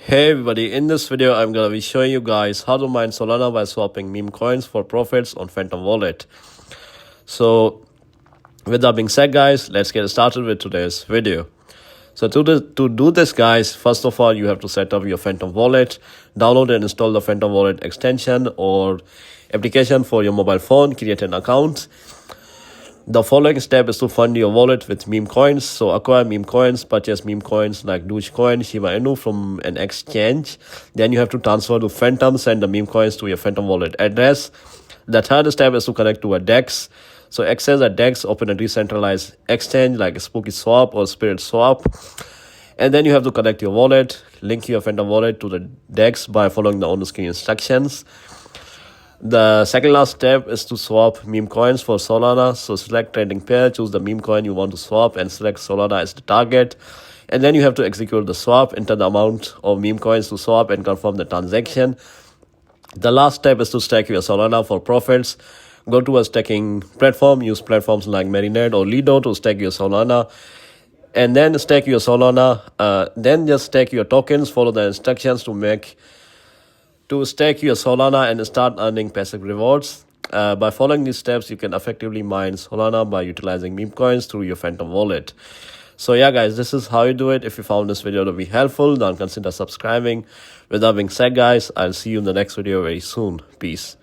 Hey everybody, in this video I'm gonna be showing you guys how to mine Solana by swapping meme coins for profits on Phantom Wallet. So with that being said guys, let's get started with today's video. So to do this guys, first of all you have to set up your Phantom Wallet, download and install the Phantom Wallet extension or application for your mobile phone, create an account. The following step is to fund your wallet with meme coins. So acquire meme coins, purchase meme coins like Dogecoin, Shiba Inu from an exchange. Then you have to transfer to Phantom, send the meme coins to your Phantom wallet address. The third step is to connect to a DEX. So access a DEX, open a decentralized exchange like a Spooky Swap or Spirit Swap. And then you have to connect your wallet, link your Phantom wallet to the DEX by following the on-screen instructions. The second last step is to swap meme coins for Solana. So select trading pair, choose the meme coin you want to swap and select Solana as the target. And then you have to execute the swap, enter the amount of meme coins to swap and confirm the transaction. The last step is to stake your Solana for profits. Go to a staking platform, use platforms like Marinade or Lido to stake your Solana. And then stake your Solana, then just stake your tokens, follow the instructions to stake your Solana and start earning passive rewards. By following these steps, you can effectively mine Solana by utilizing meme coins through your Phantom wallet. So yeah guys, this is how you do it. If you found this video to be helpful, then consider subscribing. With that being said guys, I'll see you in the next video very soon. Peace.